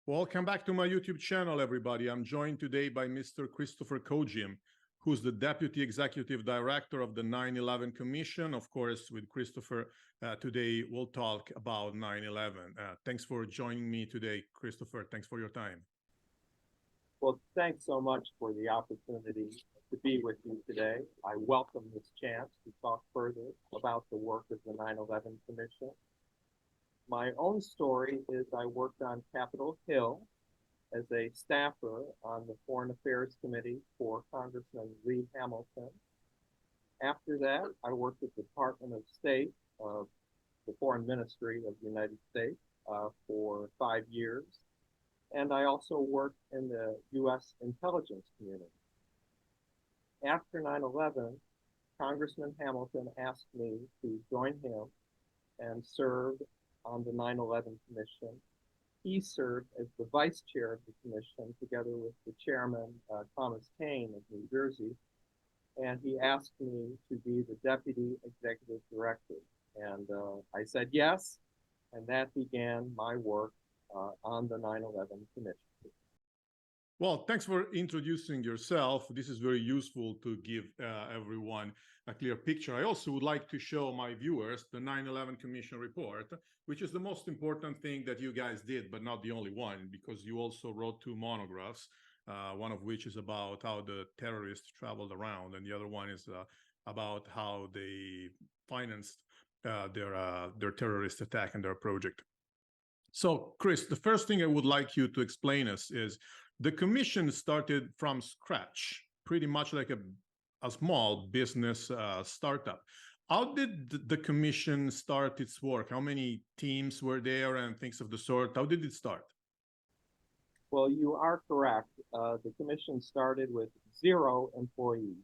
Welcome back to my YouTube channel, everybody. I'm joined today by Mr. Christopher Kojm, who's the Deputy Executive Director of the 9/11 Commission. Of course, with Christopher, today we'll talk about 9/11. Thanks for joining me today, Christopher. Thanks for your time. Well, thanks so much for the opportunity to be with you today. I welcome this chance to talk further about the work of the 9/11 Commission. My own story is I worked on Capitol Hill as a staffer on the Foreign Affairs Committee for Congressman Lee Hamilton. After that, I worked at the Department of State of the Foreign Ministry of the United States for 5 years. And I also worked in the U.S. intelligence community. After 9/11, Congressman Hamilton asked me to join him and serve on the 9/11 Commission. He served as the vice chair of the commission together with the chairman, Thomas Kane of New Jersey, and he asked me to be the deputy executive director. And I said yes, and that began my work on the 9/11 Commission. Well, thanks for introducing yourself. This is very useful to give everyone a clear picture. I also would like to show my viewers the 9/11 Commission report, which is the most important thing that you guys did, but not the only one, because you also wrote 2 monographs, one of which is about how the terrorists traveled around, and the other one is about how they financed their terrorist attack and their project. So, Chris, the first thing I would like you to explain us is the commission started from scratch, pretty much like a small business startup. How did the commission start its work? How many teams were there and things of the sort? How did it start? Well, you are correct. The commission started with 0 employees.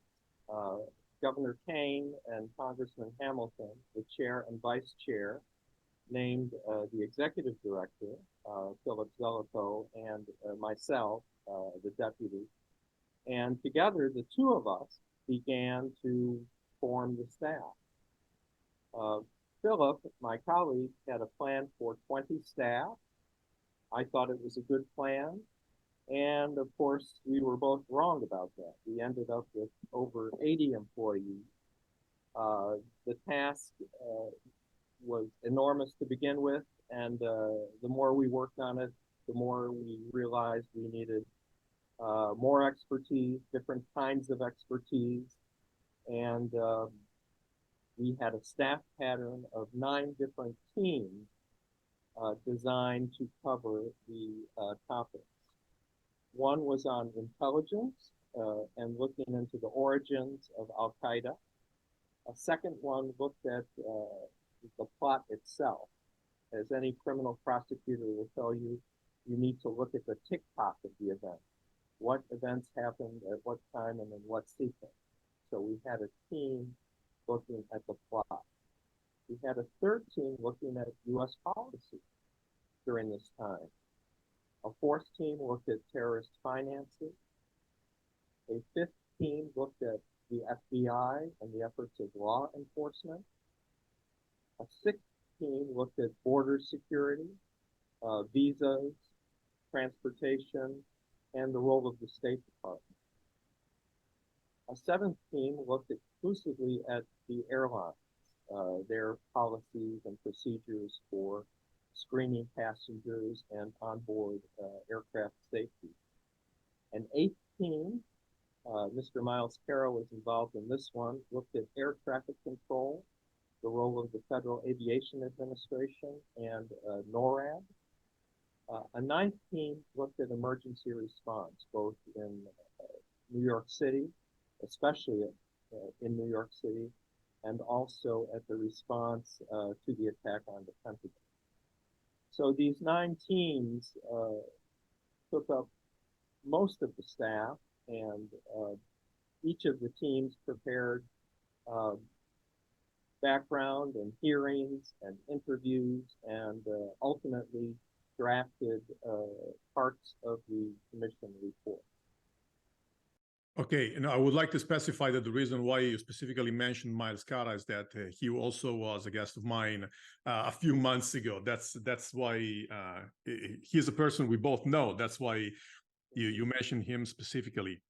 Governor Kane and Congressman Hamilton, the chair and vice chair, named the executive director, Philip Zelikow, and myself, the deputy. And together, the 2 of us began to form the staff. Philip, my colleague, had a plan for 20 staff. I thought it was a good plan. And of course, we were both wrong about that. We ended up with over 80 employees. The task was enormous to begin with, and the more we worked on it, the more we realized we needed more expertise, different kinds of expertise, and we had a staff pattern of 9 different teams designed to cover the topics. One was on intelligence and looking into the origins of al-qaeda. A second one looked at the plot itself. As any criminal prosecutor will tell you, you need to look at the tick-tock of the event. What events happened at what time and in what sequence. So we had a team looking at the plot. We had a third team looking at U.S. policy during this time. A fourth team looked at terrorist financing. A fifth team looked at the FBI and the efforts of law enforcement. A sixth team looked at border security, visas, transportation, and the role of the State Department. A seventh team looked exclusively at the airlines, their policies and procedures for screening passengers and onboard aircraft safety. An eighth team, Mr. Miles Carroll was involved in this one, looked at air traffic control, the role of the Federal Aviation Administration and NORAD. A ninth team looked at emergency response, both in New York City, especially in New York City, and also at the response to the attack on the Pentagon. So these 9 teams took up most of the staff, and each of the teams prepared background and hearings and interviews and ultimately drafted parts of the commission report. Okay, and I would like to specify that the reason why you specifically mentioned Miles Cara is that he also was a guest of mine a few months ago. That's why he's a person we both know. That's why you mentioned him specifically.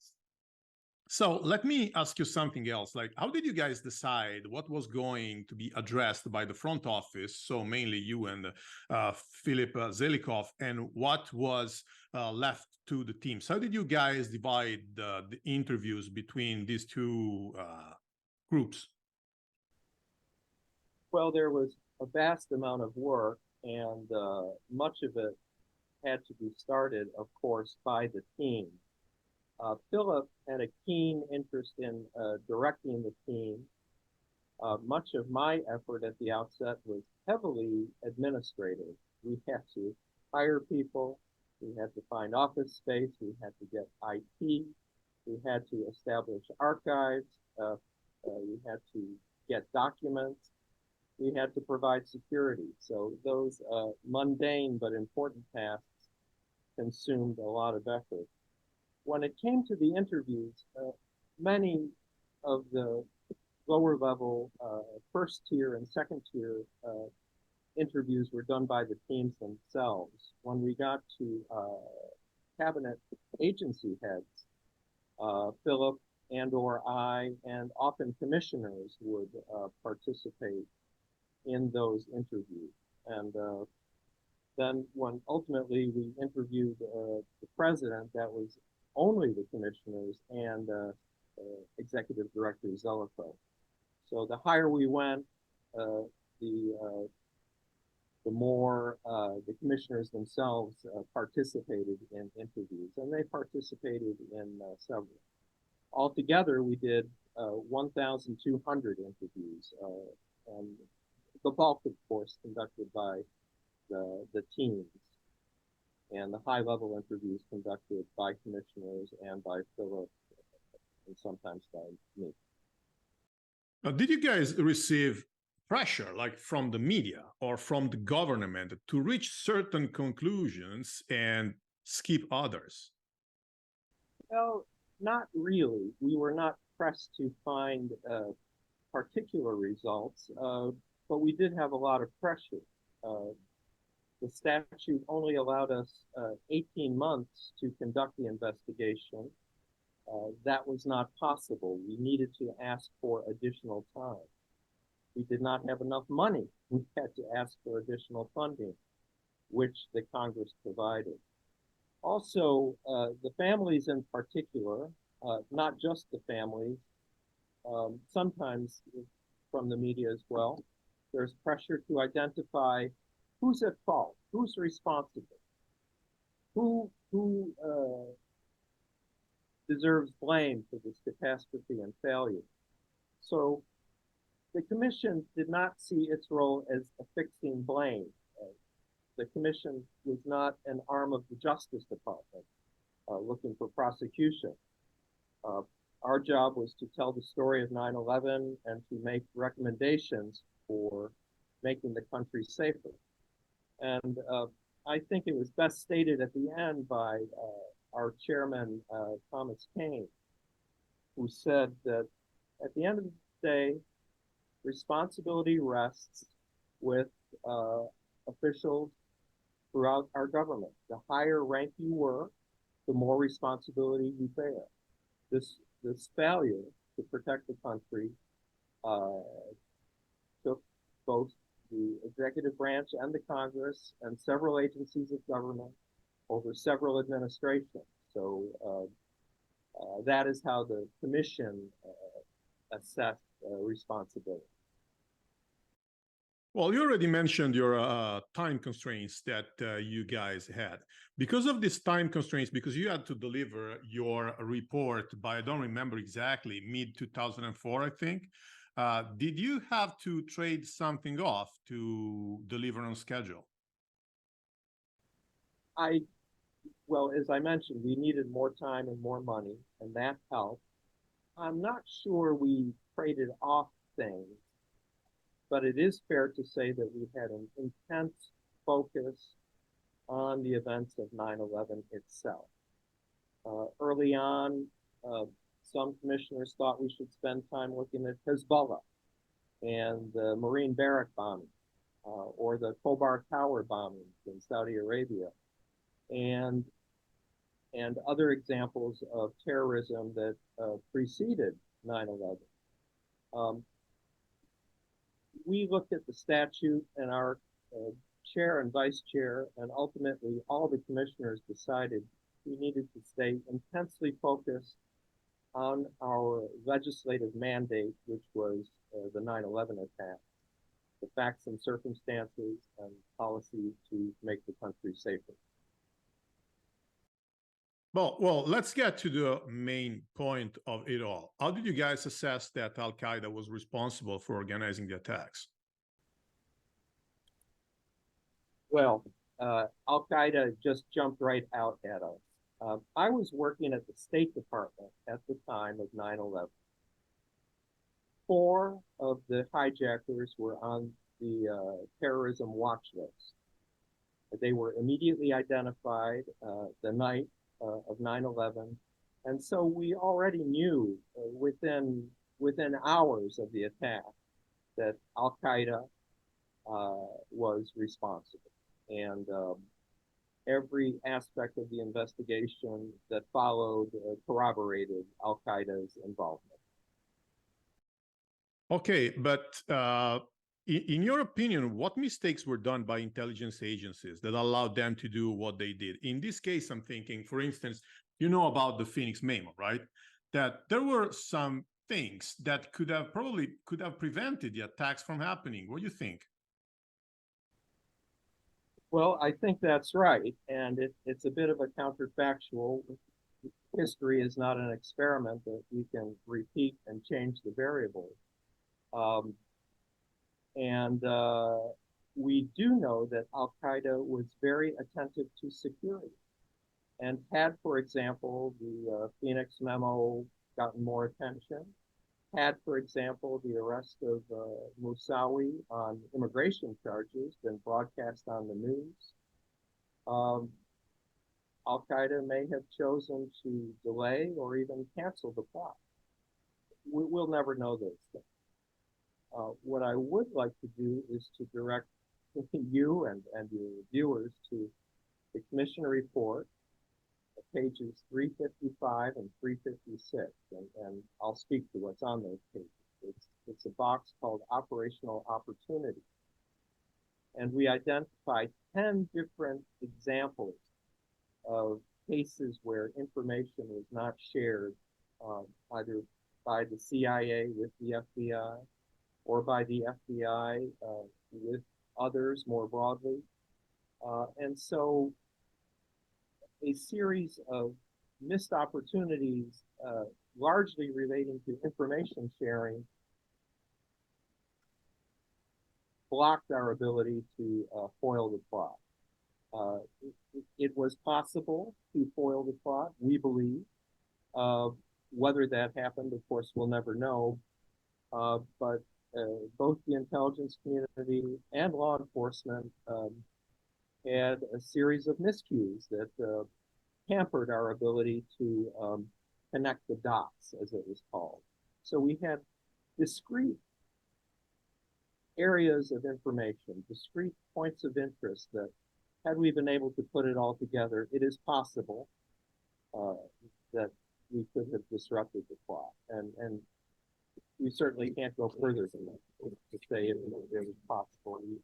So let me ask you something else. Like, how did you guys decide what was going to be addressed by the front office? So mainly you and Philip Zelikov, and what was left to the teams? How did you guys divide the interviews between these two groups? Well, there was a vast amount of work, and much of it had to be started, of course, by the team. Philip had a keen interest in directing the team. Much of my effort at the outset was heavily administrative. We had to hire people, we had to find office space, we had to get IT, we had to establish archives, we had to get documents, we had to provide security. So those mundane but important tasks consumed a lot of effort. When it came to the interviews, many of the lower level first tier and second tier interviews were done by the teams themselves. When we got to cabinet agency heads, Philip and/or I, and often commissioners would participate in those interviews. And then when ultimately we interviewed the president, that was only the commissioners and executive director Zelikow. So the higher we went, the more the commissioners themselves participated in interviews, and they participated in several. Altogether, we did 1,200 interviews, and the bulk, of course, conducted by the teams, and the high-level interviews conducted by commissioners and by Philip, and sometimes by me. Now, did you guys receive pressure, like from the media or from the government, to reach certain conclusions and skip others? Well, not really. We were not pressed to find particular results, but we did have a lot of pressure. The statute only allowed us 18 months to conduct the investigation. That was not possible. We needed to ask for additional time. We did not have enough money. We had to ask for additional funding, which the Congress provided. Also, the families in particular, not just the families, sometimes from the media as well, there's pressure to identify who's at fault, who's responsible, who deserves blame for this catastrophe and failure. So the commission did not see its role as affixing blame. The commission was not an arm of the Justice Department looking for prosecution. Our job was to tell the story of 9/11 and to make recommendations for making the country safer. And I think it was best stated at the end by our chairman, Thomas Kane, who said that at the end of the day, responsibility rests with officials throughout our government. The higher rank you were, the more responsibility you bear. This failure to protect the country took both the executive branch and the Congress and several agencies of government over several administrations. So that is how the commission assessed responsibility. Well, you already mentioned your time constraints that you guys had. Because of these time constraints, because you had to deliver your report by, I don't remember exactly, mid-2004, I think, did you have to trade something off to deliver on schedule? Well, as I mentioned, we needed more time and more money, and that helped. I'm not sure we traded off things, but it is fair to say that we had an intense focus on the events of 9/11 itself. Early on, some commissioners thought we should spend time looking at Hezbollah and the Marine barrack bombing, or the Khobar Tower bombings in Saudi Arabia, and other examples of terrorism that preceded 9/11. We looked at the statute, and our chair and vice chair, and ultimately all the commissioners decided we needed to stay intensely focused on our legislative mandate, which was the 9/11 attack, the facts and circumstances, and policy to make the country safer. Well, let's get to the main point of it all. How did you guys assess that al-Qaeda was responsible for organizing the attacks? Well, al-Qaeda just jumped right out at us. I was working at the State Department at the time of 9/11. 4 of the hijackers were on the terrorism watch list. They were immediately identified the night of 9/11, and so we already knew within hours of the attack that al-Qaeda was responsible, and every aspect of the investigation that followed corroborated al-Qaeda's involvement. Okay, but in your opinion, what mistakes were done by intelligence agencies that allowed them to do what they did? In this case, I'm thinking, for instance, you know about the Phoenix memo, right? That there were some things that could have prevented the attacks from happening. What do you think? Well, I think that's right, and it's a bit of a counterfactual. History is not an experiment that you can repeat and change the variables. We do know that al-Qaeda was very attentive to security, and had, for example, the Phoenix memo gotten more attention, had, for example, the arrest of Moussaoui on immigration charges been broadcast on the news, al-Qaeda may have chosen to delay or even cancel the plot. We'll never know those things. What I would like to do is to direct you and your viewers to the commission report, pages 355 and 356, and I'll speak to what's on those pages. It's a box called Operational Opportunity. And we identified 10 different examples of cases where information was not shared, either by the CIA with the FBI, or by the FBI with others more broadly. And so a series of missed opportunities, largely relating to information sharing, blocked our ability to foil the plot. It was possible to foil the plot, we believe. Whether that happened, of course, we'll never know. But both the intelligence community and law enforcement had a series of miscues that hampered our ability to connect the dots, as it was called. So we had discrete areas of information, discrete points of interest that, had we been able to put it all together, it is possible that we could have disrupted the plot. And we certainly can't go further than that to say it was possible. We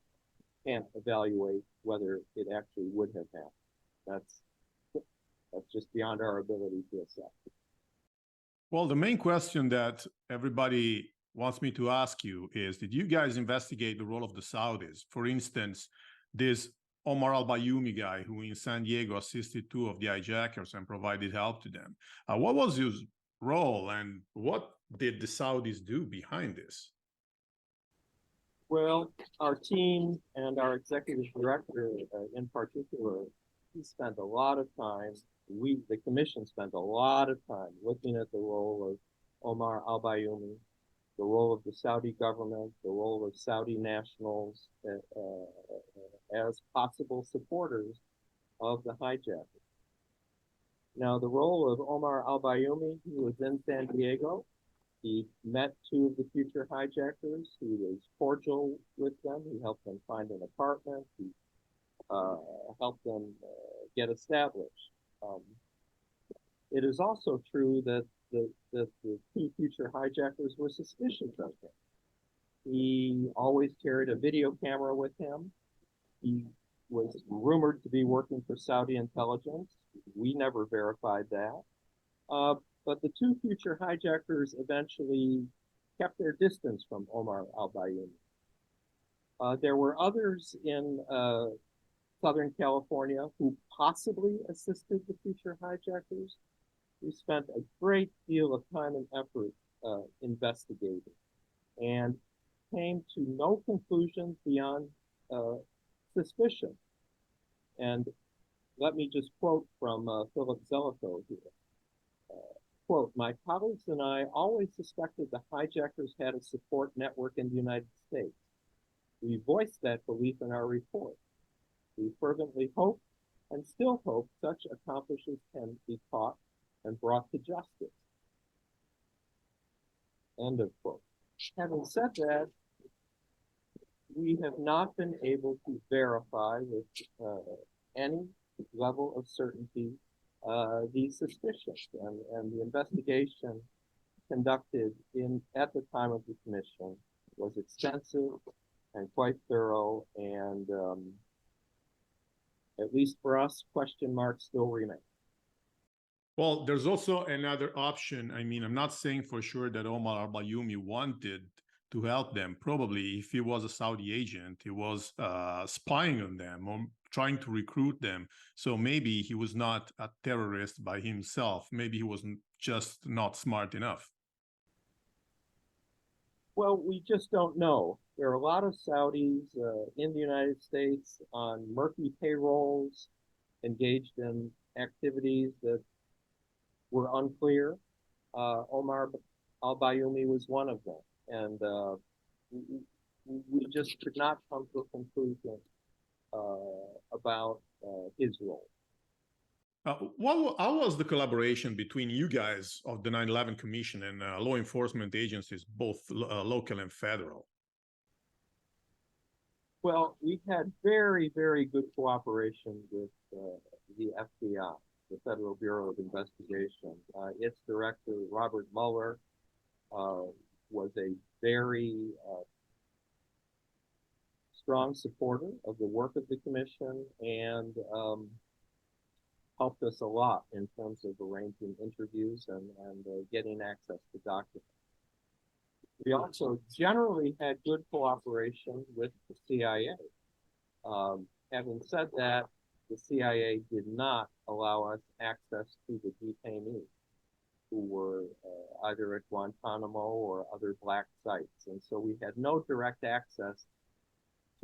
can't evaluate whether it actually would have happened. That's just beyond our ability to assess. Well, the main question that everybody wants me to ask you is, did you guys investigate the role of the Saudis? For instance, this Omar al-Bayoumi guy who in San Diego assisted 2 of the hijackers and provided help to them. What was his role, and what did the Saudis do behind this? Well, our team and our executive director in particular, he spent a lot of time, the commission spent a lot of time looking at the role of Omar al-Bayoumi, the role of the Saudi government, the role of Saudi nationals as possible supporters of the hijackers. Now, the role of Omar al-Bayoumi, he was in San Diego. He met two of the future hijackers. He was cordial with them. He helped them find an apartment. He helped them get established. Um, it is also true that the two future hijackers were suspicious of him. He always carried a video camera with him. He was rumored to be working for Saudi intelligence. We never verified that. Uh, but the two future hijackers eventually kept their distance from Omar al-Bayoumi. There were others in Southern California who possibly assisted the future hijackers. We spent a great deal of time and effort investigating and came to no conclusions beyond suspicion. And let me just quote from Philip Zelikow here. Quote, my colleagues and I always suspected the hijackers had a support network in the United States. We voiced that belief in our report. We fervently hope and still hope such accomplices can be caught and brought to justice. End of quote. Having said that, we have not been able to verify with any level of certainty these suspicions, and the investigation conducted at the time of the commission was extensive and quite thorough, and at least for us, question marks still remain. Well, there's also another option. I mean, I'm not saying for sure that Omar al-Bayoumi wanted to help them. Probably if he was a Saudi agent, he was spying on them or trying to recruit them. So maybe he was not a terrorist by himself. Maybe he was just not smart enough. Well, we just don't know. There are a lot of Saudis in the United States on murky payrolls, engaged in activities that were unclear. Omar al-Bayoumi was one of them. And we just could not come to a conclusion about his role. How was the collaboration between you guys of the 9/11 Commission and law enforcement agencies, both local and federal? Well, we had very, very good cooperation with the FBI, the Federal Bureau of Investigation. Its director, Robert Mueller, was a very strong supporter of the work of the commission and helped us a lot in terms of arranging interviews and getting access to documents. We also generally had good cooperation with the CIA. Having said that, the CIA did not allow us access to the detainees who were either at Guantanamo or other black sites. And so we had no direct access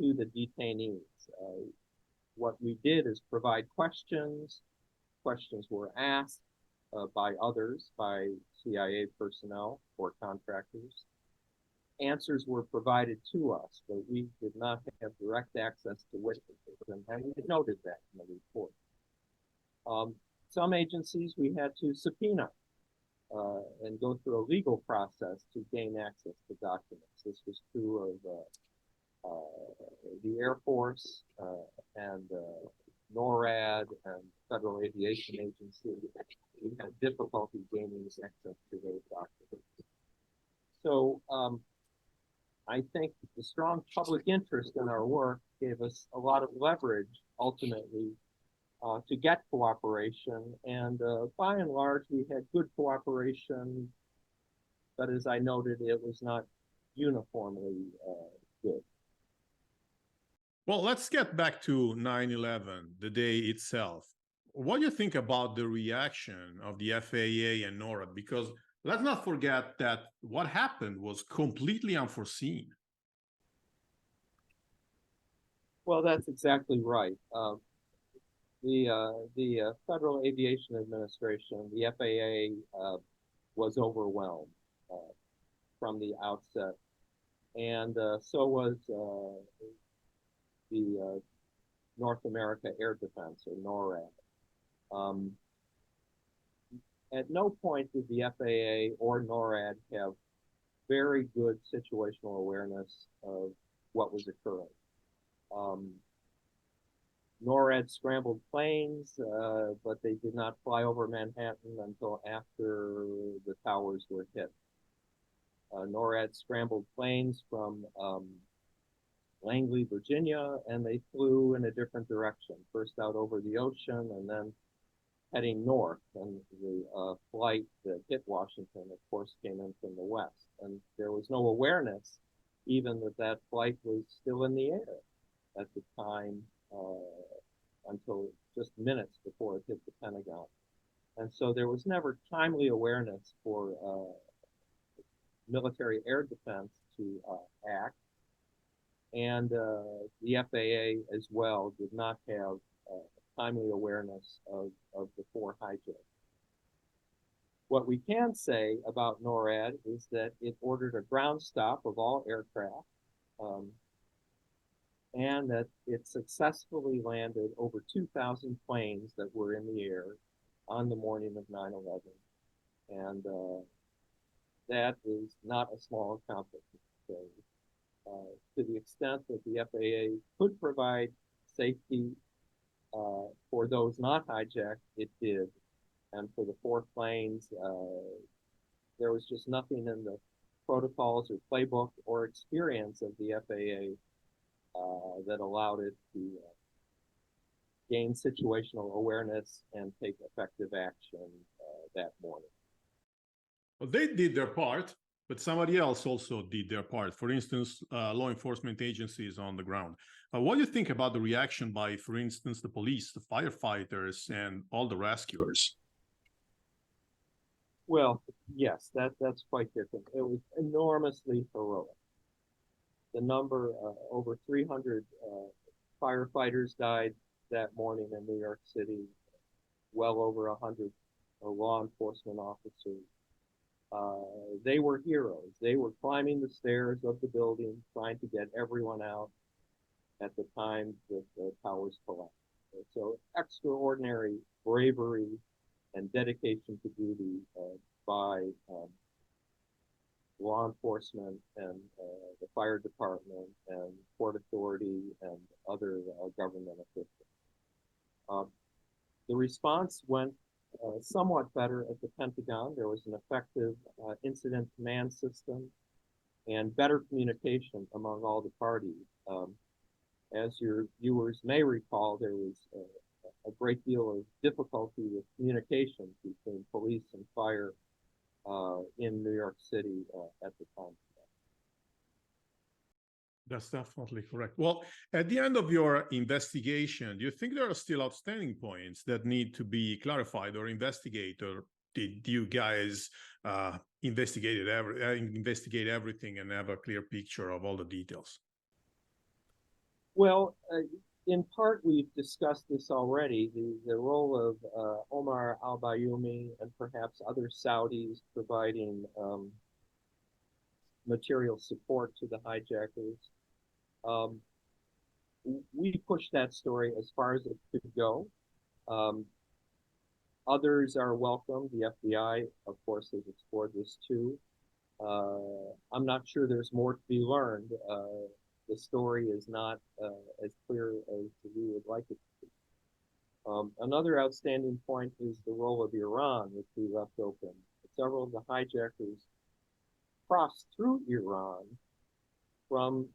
to the detainees. What we did is provide questions. Questions were asked by others, by CIA personnel or contractors. Answers were provided to us, but we did not have direct access to witnesses, and we noted that in the report. Some agencies we had to subpoena and go through a legal process to gain access to documents. This was true of the Air Force and NORAD and Federal Aviation Agency. We had difficulty gaining access to those documents. So I think the strong public interest in our work gave us a lot of leverage ultimately to get cooperation. And by and large, we had good cooperation, but as I noted, it was not uniformly good. Well, let's get back to 9/11, the day itself. What do you think about the reaction of the FAA and NORAD? Because let's not forget that what happened was completely unforeseen. Well, that's exactly right. The Federal Aviation Administration, the FAA, was overwhelmed from the outset, and so was the North America Air Defense, or NORAD. at no point did the FAA or NORAD have very good situational awareness of what was occurring. Um, NORAD scrambled planes, but they did not fly over Manhattan until after the towers were hit. NORAD scrambled planes from Langley, Virginia, and they flew in a different direction, first out over the ocean and then heading north. And the flight that hit Washington, of course, came in from the west. And there was no awareness even that that flight was still in the air at the time until just minutes before it hit the Pentagon. And so there was never timely awareness for military air defense to act. And the FAA as well did not have timely awareness of the four hijacks. What we can say about NORAD is that it ordered a ground stop of all aircraft, and that it successfully landed over 2,000 planes that were in the air on the morning of 9/11. And that is not a small accomplishment. So, to the extent that the FAA could provide safety for those not hijacked, it did. And for the four planes, there was just nothing in the protocols or playbook or experience of the FAA that allowed it to gain situational awareness and take effective action that morning. Well, they did their part, but somebody else also did their part. For instance, law enforcement agencies on the ground. What do you think about the reaction by, for instance, the police, the firefighters, and all the rescuers? Well, yes, that's quite different. It was enormously heroic. The number, over 300 firefighters died that morning in New York City, well over 100 law enforcement officers. They were heroes. They were climbing the stairs of the building, trying to get everyone out at the time that the towers collapsed. So extraordinary bravery and dedication to duty by law enforcement and the fire department and Port Authority and other government officials. The response went somewhat better at the Pentagon. There was an effective incident command system and better communication among all the parties. As your viewers may recall, there was a great deal of difficulty with communication between police and fire in New York City at the time. That's definitely correct. Well, at the end of your investigation, do you think there are still outstanding points that need to be clarified or investigated, or did you guys investigate everything and have a clear picture of all the details? Well, in part, we've discussed this already, the role of Omar al-Bayoumi and perhaps other Saudis providing material support to the hijackers. We pushed that story as far as it could go. Others are welcome. The FBI, of course, has explored this too. I'm not sure there's more to be learned. The story is not as clear as we would like it to be. Another outstanding point is the role of Iran, which we left open. Several of the hijackers crossed through Iran from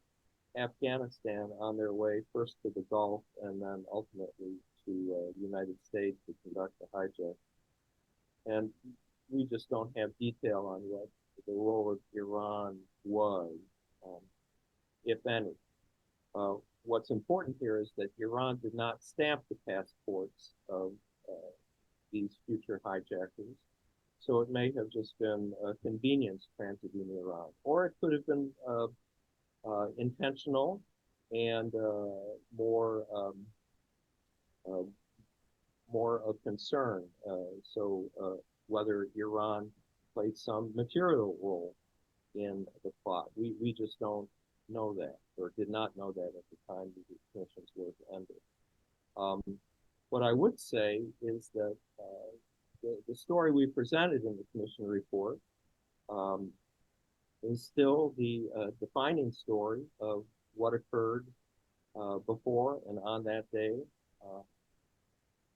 Afghanistan on their way first to the Gulf and then ultimately to the United States to conduct the hijack. And we just don't have detail on what the role of Iran was, if any. What's important here is that Iran did not stamp the passports of these future hijackers. So it may have just been a convenience transiting Iran, or it could have been intentional and more of concern. So whether Iran played some material role in the plot, we just don't know that, or did not know that at the time the commission's work ended. What I would say is that the story we presented in the commission report is still the defining story of what occurred before and on that day.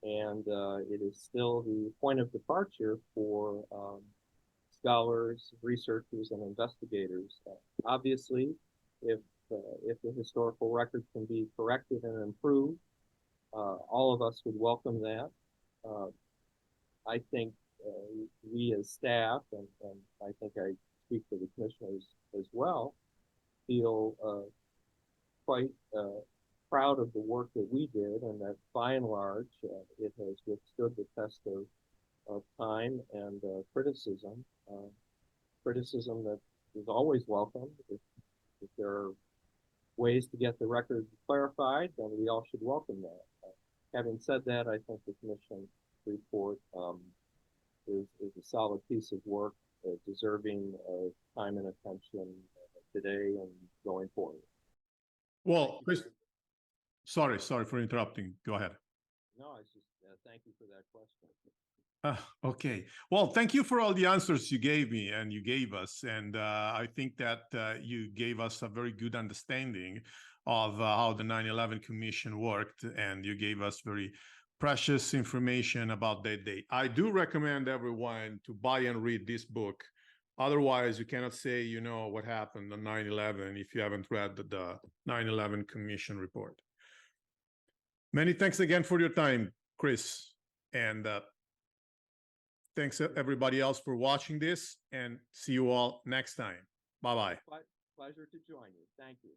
And it is still the point of departure for scholars, researchers, and investigators. Obviously, if the historical record can be corrected and improved, all of us would welcome that. I think we as staff, and I think I speak for the commissioners as well, feel quite proud of the work that we did, and that by and large it has withstood the test of time and criticism. Criticism that is always welcome. If there are ways to get the record clarified, then we all should welcome that. Having said that, I think the commission report is a solid piece of work, deserving of time and attention today and going forward. Well, Chris, sorry for interrupting. Go ahead. No, I just thank you for that question. Okay. Well, thank you for all the answers you gave me and you gave us. And I think that you gave us a very good understanding of how the 9/11 Commission worked, and you gave us very precious information about that date. I do recommend everyone to buy and read this book. Otherwise, you cannot say you know what happened on 9/11 if you haven't read the 9/11 Commission report. Many thanks again for your time, Chris. And thanks everybody else for watching this, and see you all next time. Bye-bye. Pleasure to join you. Thank you.